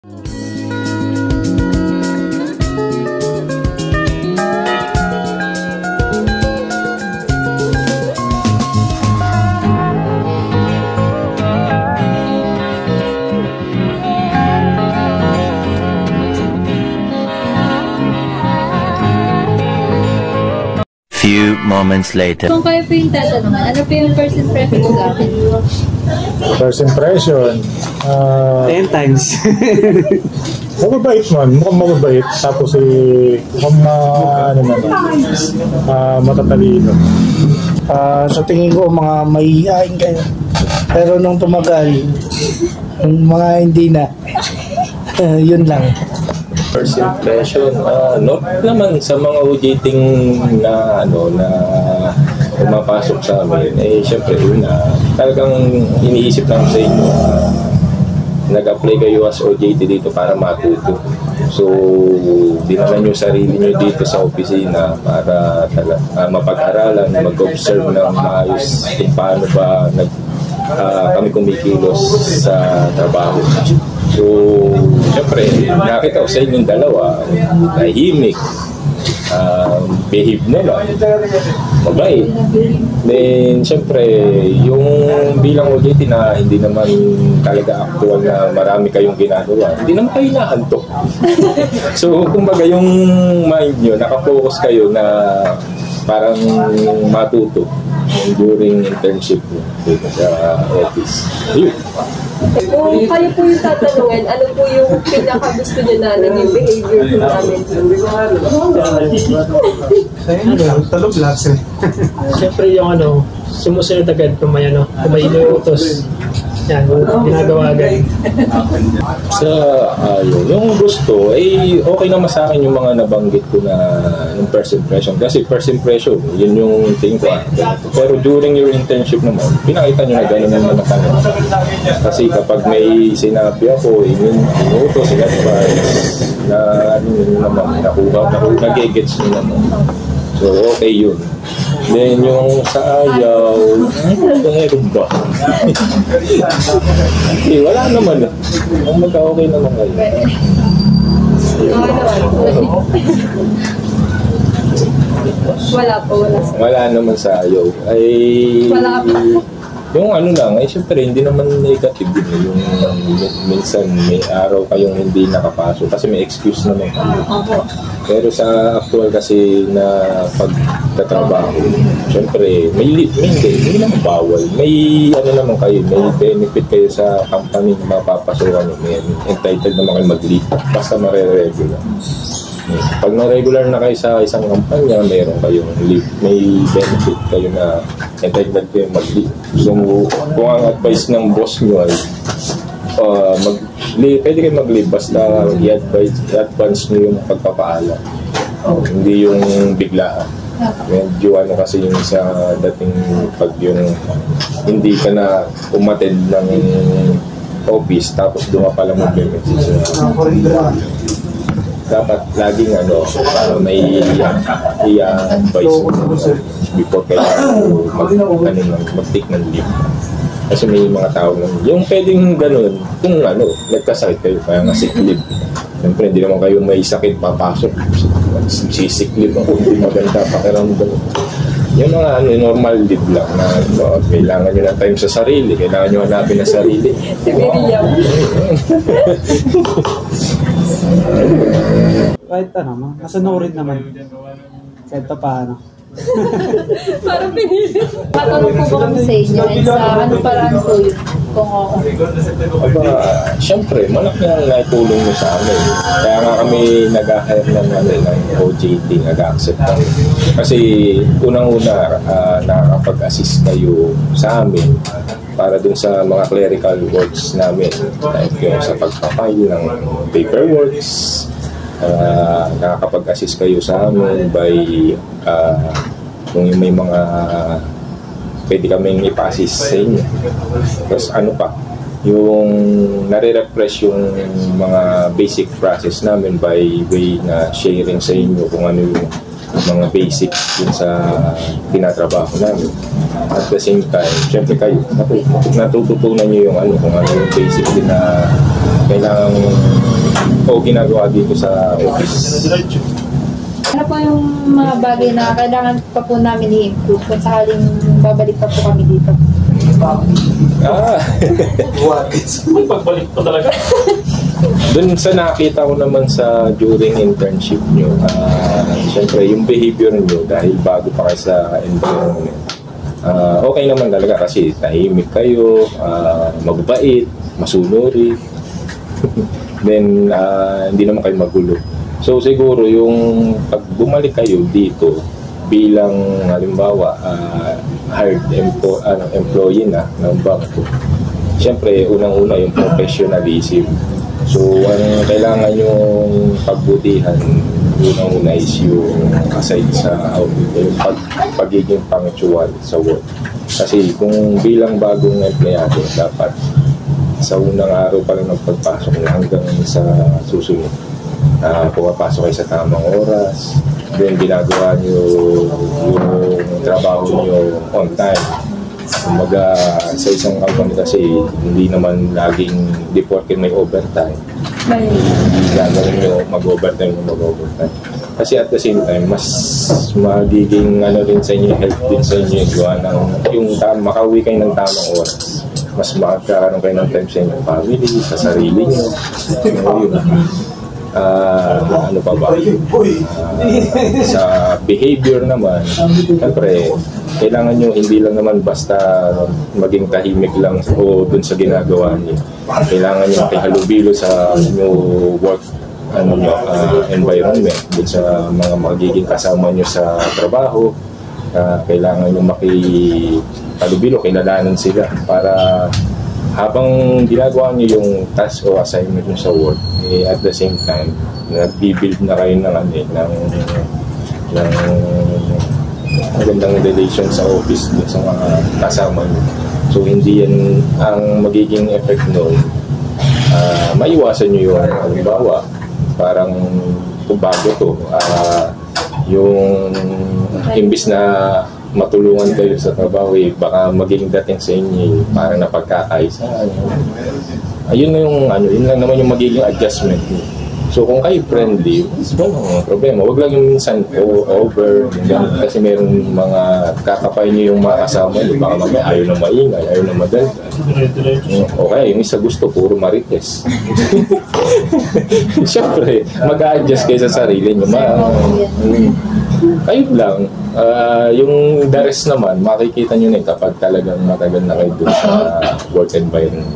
Few moments later. Kung kayo po yung tatanungan, ano po yung first impression sa akin? First impression? 10 times. Mababait man, mukhang mababait. Tapos mukhang matatalino. Sa tingin ko, mga mahihain kayo. Pero nung tumagal, mga hindi na. Yun lang. First impression, not naman sa mga OJTing na pumapasok sa amin, syempre yun talagang iniisip lang sa inyo, nag-apply kayo as OJT dito para matuto. So, dinala nyo sarili nyo dito sa opisina para mapag-aralan, mag-observe ng maayos kung paano ba kami kumikilos sa trabaho. So, syempre, nakita ko sa inyong dalawa, tahimik, behave na lang, mabait. Then, syempre, yung bilang OJT na hindi naman talaga actual na marami kayong ginagawa, hindi naman kayo nahantok. So, kumbaga yung mind nyo, nakafocus kayo na parang matuto during internship dito sa office. Yun. Kung kayo po yung tatanungin, ano po yung pinaka-gusto nyo na naging behavior po namin? Talog lahat eh. Siyempre yung sumusunod agad kung may inuutos. Yan, ginagawa agad. Sa yung gusto, okay naman sa akin yung mga nabanggit ko na yung first impression. Kasi first impression, yun yung tingin ko. Pero during your internship naman, pinakita nyo na gano'n yung naman. Kasi kapag may sinabi ako, inuutos, in-advise, na naman, nag-gets nyo naman. So, okay yun. Then, yung sa ayaw, meron ba? Wala naman eh. Ang magka-okay naman kayo. Wala po, wala. Wala naman sa ayaw. Wala pa. Yung lang, syempre hindi naman negative yun. Yung minsan may araw kayong hindi nakapasok kasi may excuse naman. Pero sa actual kasi na pagtatrabaho, syempre may hindi naman bawal. May naman kayo, may benefit kayo sa company na mapapasukan. May entitled naman kayo mag-leave basta mare-regular. Pag na-regular na kayo sa isang kampanya, mayroon kayong leave. May benefit kayo na entitled kayo mag-leave. So, kung ang advice ng boss nyo ay pwede kayo mag-leave basta i-advance nyo yung pagpapaalam. Hindi yung biglaan. Medyo kasi yung sa dating pag yung hindi ka na umattend ng office tapos doon ka pala mag-message. Dapat laging may i-advise before kayo mag-take ng leave. Kasi may mga tao lang, yung pwedeng ganun, kung nagkasakit kayo, kaya nga sick leave. Siyempre, hindi naman kayo may sakit, papasok. Sisick leave ako, hindi maganda, pakiramdam. Yung mga normal leave lang na kailangan nyo ng time sa sarili, kailangan nyo hanapin na sarili. Kahit nasunurin naman. Kahit paano. Parang pinilit. Patanong po ba kami sa inyo and sa ano paraan po yun? Kung Siyempre, malaki ang naitulong nyo sa amin. Kaya nga kami nag-hire ng OJT, nag-accept kami. Kasi unang-una, nakakapag-assist kayo sa amin para dun sa mga clerical works namin. Like yung sa pagpapile ng paperworks, nakakapag-assist kayo sa amin by kung may mga pwede kaming ipa-assist sa inyo. Tapos yung nare-refresh yung mga basic process namin by way na sharing sa inyo kung ano yung mga basics dun sa tinatrabaho namin. At the same time, syempre kayo, natututunan nyo yung kung ano yung basic din na kailangan o ginagawa dito sa office. Ano po yung mga bagay na kailangan pa po namin i-improve kung sakaling babalik pa po kami dito? May pagbalik pa talaga. Doon sa nakita ko naman sa during internship nyo, syempre yung behavior nyo dahil bago pa kayo sa environment, okay naman talaga kasi tahimik kayo, mababait, masunuri, then hindi naman kayo magulo. So siguro yung pag bumalik kayo dito bilang halimbawa hired employee na ng bangko, syempre unang-una yung professionalism. So ang kailangan yung pagbutihan unang-una is yung aside sa yung pagiging punctual sa work. Kasi kung bilang bagong empleyado, dapat sa unang araw pa rin ng pagpasok na hanggang sa susunod, pumapasok kayo sa tamang oras, then ginagawa nyo yung trabaho nyo on time. Kumbaga sa isang company kasi hindi naman laging di porke may overtime, gagawin nyo mag-overtime. Kasi at the same time, mas magiging rin sa inyo, help din sa inyo yung makauwi kayo ng tamang oras. Mas makakaroon kayo ng time sa inyong family, sa sarili nyo. Ano pa ba? Sa behavior naman, siyempre, kailangan nyo hindi lang naman basta maging tahimik lang o dun sa ginagawa nyo. Kailangan nyo makihalubilo sa work environment, dun sa mga magiging kasama nyo sa trabaho. Kailangan nyo makihalubilo, kilalanin sila para habang ginagawa nyo yung task o assignment nyo sa work, at the same time, nag-build na kayo ng magandang relation sa office dun sa mga kasama nyo. So hindi yan ang magiging effect nun. Maiwasan nyo yung halimbawa, parang kung bago to, yung imbis na matulungan kayo sa trabaho, baka maging dating sa inyo parang napagkakaisa. Ayun na yun lang naman yung magiging adjustment. So kung kayo friendly, walang problema. Huwag lang yung minsan over, kasi meron mga kakapay nyo yung mga kasama nyo, baka mamaya ayaw na maingay, ayaw na madalda. Okay, yung isa gusto puro marites. Siyempre, mag-a-adjust kayo sa sarili nyo. Kayo lang, yung the rest naman, makikita nyo na kapag talagang matagal na kayo doon sa work environment.